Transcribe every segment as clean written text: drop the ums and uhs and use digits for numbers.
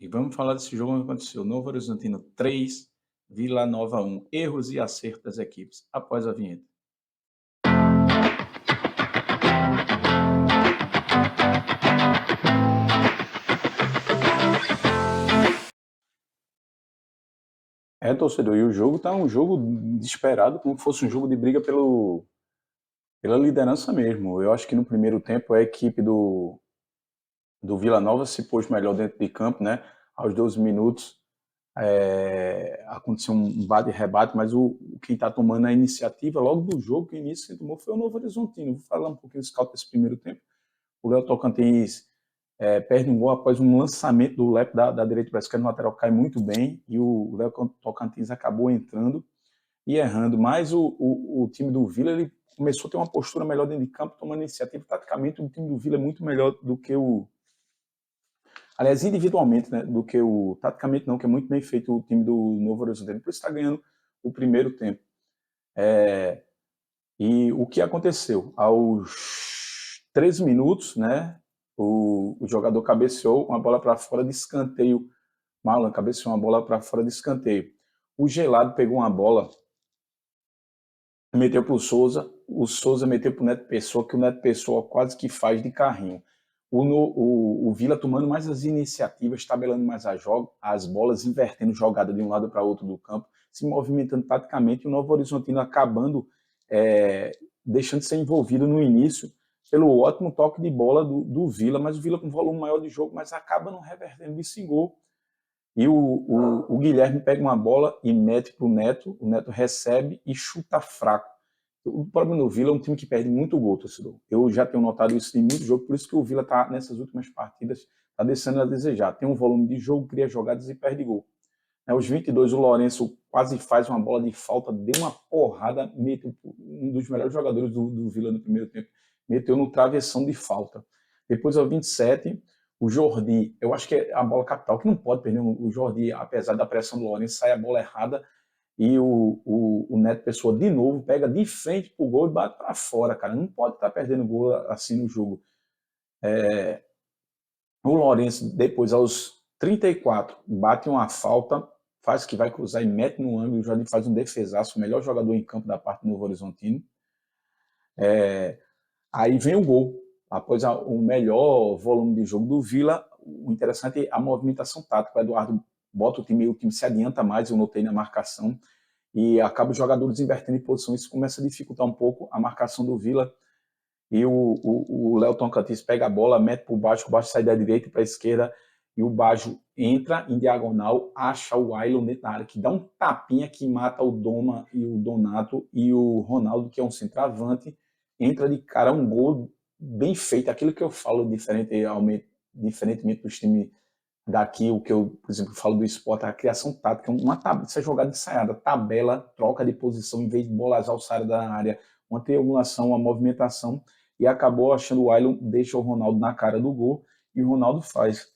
E vamos falar desse jogo que aconteceu. Novo Horizontino 3, Vila Nova 1. Erros e acertos das equipes. Após a vinheta. Torcedor, e o jogo tá um jogo desesperado, como se fosse um jogo de briga pela liderança mesmo. Eu acho que no primeiro tempo a equipe do Vila Nova se pôs melhor dentro de campo, né? Aos 12 minutos aconteceu um bate-rebate, mas quem está tomando a iniciativa logo do jogo, que início quem tomou foi o Novo Horizontino. Vou falar um pouquinho do scout desse primeiro tempo. O Léo Tocantins perde um gol após um lançamento do Lepe da direita para a esquerda, no lateral cai muito bem, e o Léo Tocantins acabou entrando e errando. Mas o time do Vila ele começou a ter uma postura melhor dentro de campo, tomando iniciativa. Taticamente, o time do Vila é muito melhor do que o. Aliás, individualmente, né, do que o. Taticamente, não, que é muito bem feito o time do Novo Horizonte. Por isso está ganhando o primeiro tempo. E o que aconteceu? Aos 13 minutos, né, o jogador cabeceou uma bola para fora de escanteio. Marlon cabeceou uma bola para fora de escanteio. O Gelado pegou uma bola, meteu para o Souza meteu para o Neto Pessoa, que o Neto Pessoa quase que faz de carrinho. O Vila tomando mais as iniciativas, tabelando mais as bolas, invertendo jogada de um lado para outro do campo, se movimentando taticamente, e o Novo Horizontino acabando deixando de ser envolvido no início pelo ótimo toque de bola do Vila, mas o Vila com volume maior de jogo, mas acaba não revertendo esse gol. E o Guilherme pega uma bola e mete para o Neto recebe e chuta fraco. O problema do Vila é um time que perde muito gol, torcedor. Eu já tenho notado isso em muito jogo, por isso que o Vila está nessas últimas partidas, está deixando a desejar. Tem um volume de jogo, cria jogadas e perde gol. Aos 22, o Lourenço quase faz uma bola de falta, deu uma porrada, meteu um dos melhores jogadores do Vila no primeiro tempo, meteu no travessão de falta. Depois, aos 27, o Jordi, eu acho que é a bola capital, que não pode perder o Jordi, apesar da pressão do Lourenço, sai a bola errada e o Neto Pessoa, de novo, pega de frente pro gol e bate para fora, cara. Não pode estar perdendo gol assim no jogo. O Lourenço, depois, aos 34, bate uma falta, faz que vai cruzar e mete no ângulo. O Jardim faz um defesaço, o melhor jogador em campo da parte do Novo Horizontino. Aí vem o gol. Após o melhor volume de jogo do Vila, o interessante é a movimentação tática. O Eduardo bota o time se adianta mais, eu notei na marcação, e acaba os jogadores invertendo em posição. Isso começa a dificultar um pouco a marcação do Vila. E o Léo Tocantins pega a bola, mete para o Baixo sai da direita para a esquerda, e o Baixo entra em diagonal, acha o Ailon dentro da área, que dá um tapinha que mata o Doma e o Donato, e o Ronaldo, que é um centroavante, entra de cara, um gol bem feito, aquilo que eu falo diferentemente dos times daqui, o que eu, por exemplo, falo do esporte, a criação tática, essa jogada ensaiada, tabela, troca de posição, em vez de bolas alçadas da área, uma triangulação, uma movimentação, e acabou achando o Ailon, deixa o Ronaldo na cara do gol, e o Ronaldo faz.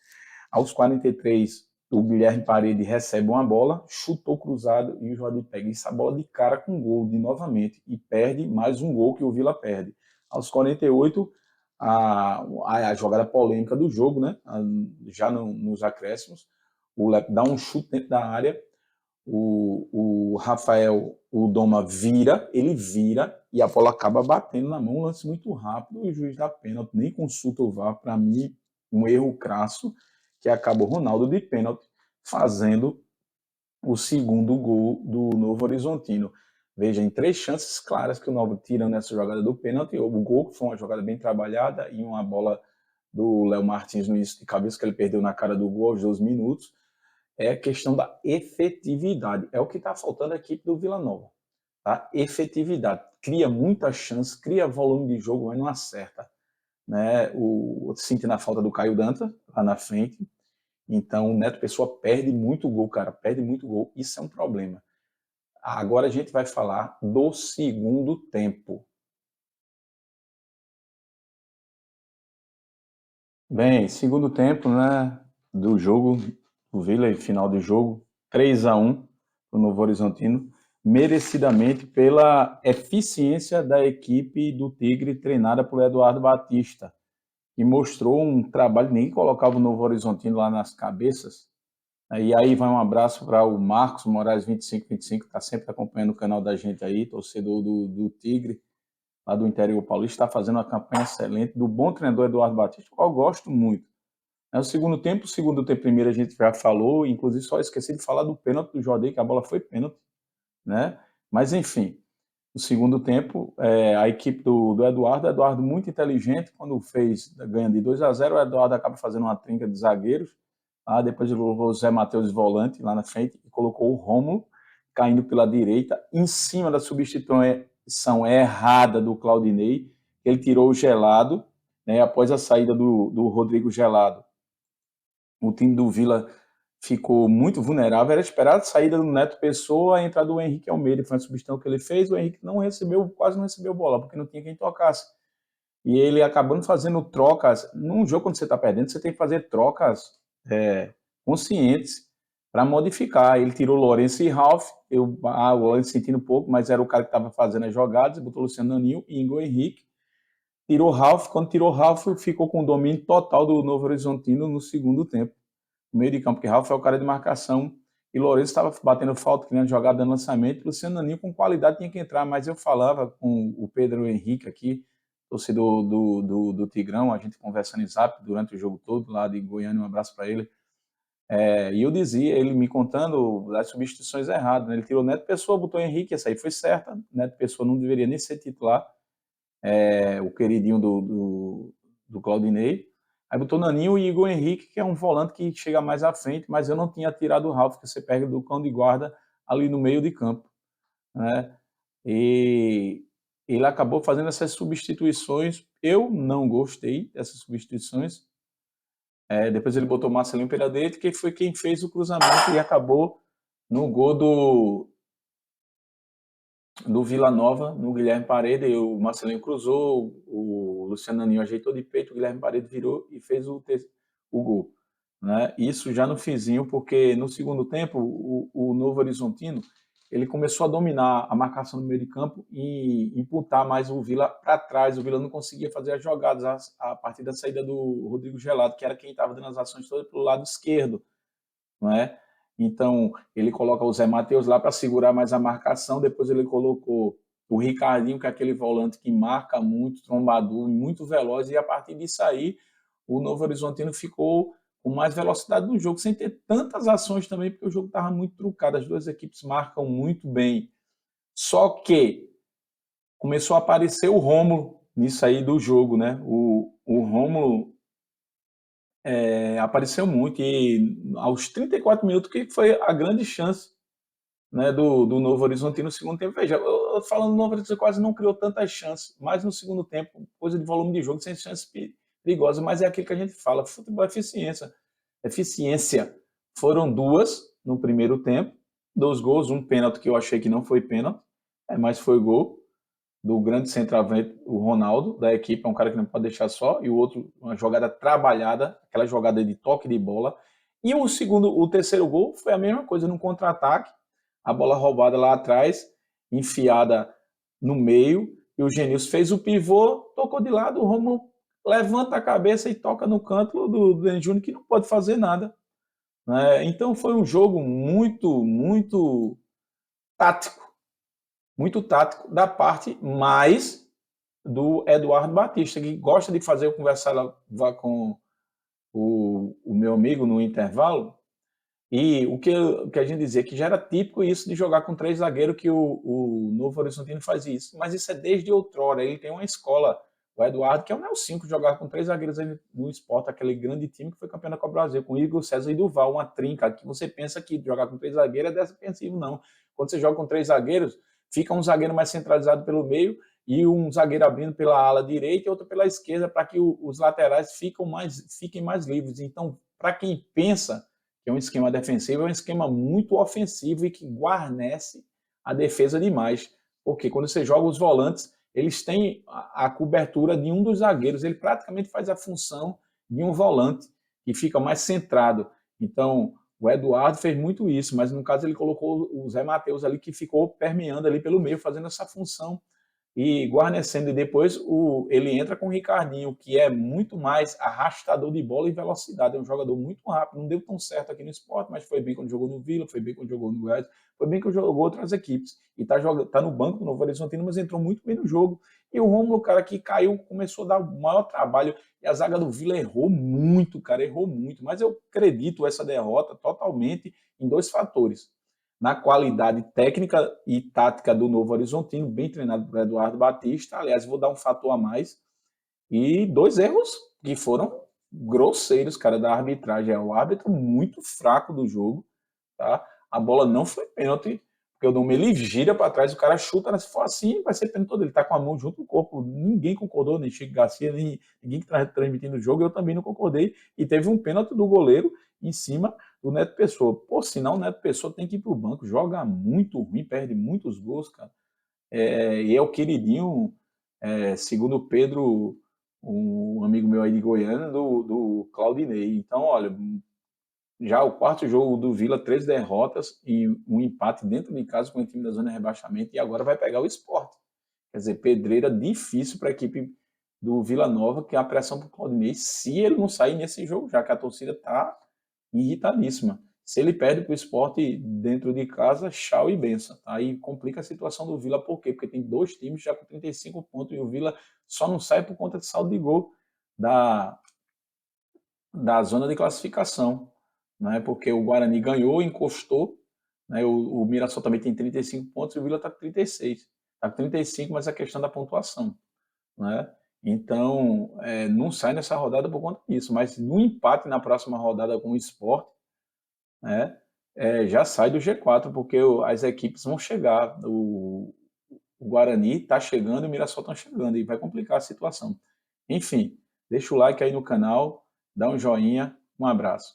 Aos 43, o Guilherme Parede recebe uma bola, chutou cruzado, e o Jordi pega essa bola de cara com gol, de novamente, e perde mais um gol que o Vila perde. Aos 48, a jogada polêmica do jogo, né? Já nos acréscimos, o Lepe dá um chute dentro da área, o Rafael, o Doma ele vira e a bola acaba batendo na mão, um lance muito rápido, e o juiz dá pênalti, nem consulta o VAR, para mim, um erro crasso, que acaba o Ronaldo de pênalti fazendo o segundo gol do Novo Horizontino. Veja, em 3 chances claras que o Novo tira nessa jogada do pênalti, o gol foi uma jogada bem trabalhada e uma bola do Léo Martins no início de cabeça que ele perdeu na cara do gol aos 12 minutos. É a questão da efetividade. É o que está faltando à equipe do Vila Nova. Tá? Efetividade. Cria muita chance, cria volume de jogo, mas não acerta. Né? Sente na falta do Caio Danta, lá na frente. Então, o Neto Pessoa perde muito gol, cara. Perde muito gol. Isso é um problema. Agora a gente vai falar do segundo tempo. Bem, segundo tempo, né, do jogo, o Vila, final do jogo, 3-1 para o Novo Horizontino, merecidamente pela eficiência da equipe do Tigre, treinada por Eduardo Batista, e mostrou um trabalho, nem colocava o Novo Horizontino lá nas cabeças. E aí vai um abraço para o Marcos Moraes 2525, que está sempre acompanhando o canal da gente aí, torcedor do Tigre, lá do interior paulista, está fazendo uma campanha excelente, do bom treinador Eduardo Batista, que eu gosto muito. O segundo tempo primeiro a gente já falou, inclusive só esqueci de falar do pênalti do Jordi, que a bola foi pênalti, né? Mas enfim, no segundo tempo, a equipe do Eduardo muito inteligente, quando ganha de 2-0, o Eduardo acaba fazendo uma trinca de zagueiros, depois ele colocou o Zé Matheus volante lá na frente e colocou o Rômulo caindo pela direita, em cima da substituição errada do Claudinei, ele tirou o Gelado, né, após a saída do Rodrigo Gelado. O time do Vila ficou muito vulnerável, era esperado a saída do Neto Pessoa, a entrada do Henrique Almeida, foi a substituição que ele fez, o Henrique quase não recebeu bola, porque não tinha quem tocasse. E ele acabando fazendo trocas, num jogo quando você está perdendo, você tem que fazer trocas conscientes para modificar. Ele tirou Lourenço e Ralf, o Lourenço sentindo pouco, mas era o cara que estava fazendo as jogadas, botou Luciano Naninho e Igor Henrique, tirou Ralf, quando tirou Ralf, ficou com o domínio total do Novo Horizontino no segundo tempo. No meio de campo, porque Ralf é o cara de marcação, e Lourenço estava batendo falta, criando jogada no lançamento, Luciano Naninho com qualidade tinha que entrar, mas eu falava com o Pedro Henrique aqui, torcedor do Tigrão, a gente conversando em zap durante o jogo todo, lá de Goiânia, um abraço para ele, e eu dizia, ele me contando das substituições erradas, né? Ele tirou Neto Pessoa, botou Henrique, essa aí foi certa, Neto Pessoa não deveria nem ser titular, o queridinho do Claudinei, aí botou Naninho e Igor Henrique, que é um volante que chega mais à frente, mas eu não tinha tirado o Ralf, que você pega do cão de guarda ali no meio de campo, né? E ele acabou fazendo essas substituições, eu não gostei dessas substituições, depois ele botou Marcelinho Peradete, que foi quem fez o cruzamento e acabou no gol do Vila Nova, no Guilherme Paredes, o Marcelinho cruzou, o Luciano Naninho ajeitou de peito, o Guilherme Paredes virou e fez o gol. Né? Isso já no finzinho, porque no segundo tempo, o Novo Horizontino, ele começou a dominar a marcação no meio de campo e imputar mais o Vila para trás. O Vila não conseguia fazer as jogadas a partir da saída do Rodrigo Gelado, que era quem estava dando as ações todas pelo lado esquerdo. Não é? Então, ele coloca o Zé Matheus lá para segurar mais a marcação, depois ele colocou o Ricardinho, que é aquele volante que marca muito, trombador, muito veloz, e a partir disso aí, o Novo Horizontino ficou com mais velocidade no jogo, sem ter tantas ações também, porque o jogo estava muito trucado, as duas equipes marcam muito bem. Só que começou a aparecer o Rômulo nisso aí do jogo, né? O Rômulo apareceu muito, e aos 34 minutos, que foi a grande chance, né, do Novo Horizontino no segundo tempo. Veja, eu falando do Novo Horizontino, quase não criou tantas chances, mas no segundo tempo, coisa de volume de jogo, sem chances perigosas, mas é aquilo que a gente fala, futebol é eficiência. Eficiência. Foram duas no primeiro tempo, 2 gols, um pênalti que eu achei que não foi pênalti, mas foi gol, do grande centroavante, o Ronaldo, da equipe, é um cara que não pode deixar só, e o outro, uma jogada trabalhada, aquela jogada de toque de bola. E o terceiro gol foi a mesma coisa, num contra-ataque, a bola roubada lá atrás, enfiada no meio, e o Genilson fez o pivô, tocou de lado, o Romulo levanta a cabeça e toca no canto do Denis Júnior, que não pode fazer nada. Né? Então foi um jogo muito tático, muito tático da parte mais do Eduardo Batista, que gosta de fazer eu conversar lá com o meu amigo no intervalo, e o que a gente dizia, que já era típico isso de jogar com 3 zagueiros, que o Novo Horizontino faz isso, mas isso é desde outrora, ele tem uma escola, o Eduardo, que é o Nelson, que jogar com 3 zagueiros aí no Sport, aquele grande time que foi campeão da Copa do Brasil, com Igor César e Duval, uma trinca, que você pensa que jogar com 3 zagueiros é defensivo, não. Quando você joga com 3 zagueiros, fica um zagueiro mais centralizado pelo meio e um zagueiro abrindo pela ala direita e outro pela esquerda, para que os laterais fiquem mais livres. Então, para quem pensa que é um esquema defensivo, é um esquema muito ofensivo e que guarnece a defesa demais. Porque quando você joga os volantes, eles têm a cobertura de um dos zagueiros, ele praticamente faz a função de um volante, que fica mais centrado. Então, o Eduardo fez muito isso, mas no caso ele colocou o Zé Matheus ali, que ficou permeando ali pelo meio, fazendo essa função. e guarnecendo, e depois ele entra com o Ricardinho, que é muito mais arrastador de bola e velocidade, é um jogador muito rápido, não deu tão certo aqui no Sport, mas foi bem quando jogou no Vila, foi bem quando jogou no Goiás, foi bem quando jogou outras equipes, e tá no banco do Novo Horizontino, mas entrou muito bem no jogo, e o Rômulo, cara, que caiu, começou a dar o maior trabalho, e a zaga do Vila errou muito, cara, errou muito, mas eu acredito essa derrota totalmente em dois fatores: na qualidade técnica e tática do Novo Horizontino, bem treinado por Eduardo Batista. Aliás, vou dar um fator a mais. E dois erros que foram grosseiros, cara, da arbitragem. É o árbitro muito fraco do jogo, tá? A bola não foi pênalti, porque o Dom ele gira para trás, o cara chuta, né? Se for assim, vai ser pênalti todo. Ele tá com a mão junto no corpo. Ninguém concordou, nem Chico Garcia, nem ninguém que está transmitindo o jogo. Eu também não concordei. E teve um pênalti do goleiro em cima do Neto Pessoa. Por sinal, o Neto Pessoa tem que ir pro banco. Joga muito ruim, perde muitos gols, cara. E é o queridinho, segundo o Pedro, um amigo meu aí de Goiânia, do Claudinei. Então, olha, já o quarto jogo do Vila, 3 derrotas e um empate dentro de casa com o time da zona de rebaixamento, e agora vai pegar o Sport. Quer dizer, pedreira difícil para a equipe do Vila Nova, que é a pressão para o Claudinei, se ele não sair nesse jogo, já que a torcida está irritadíssima. Se ele perde para o Sport dentro de casa, tchau e benção. Tá? Aí complica a situação do Vila, por quê? Porque tem dois times já com 35 pontos e o Vila só não sai por conta de saldo de gol da zona de classificação, né? Porque o Guarani ganhou, encostou, né? O Mirassol também tem 35 pontos e o Vila está com 36. Está com 35, mas é questão da pontuação, né? Então, não sai nessa rodada por conta disso, mas no empate na próxima rodada com o Sport, né? Já sai do G4, porque as equipes vão chegar. O Guarani está chegando e o Mirassol está chegando, e vai complicar a situação. Enfim, deixa o like aí no canal, dá um joinha, um abraço.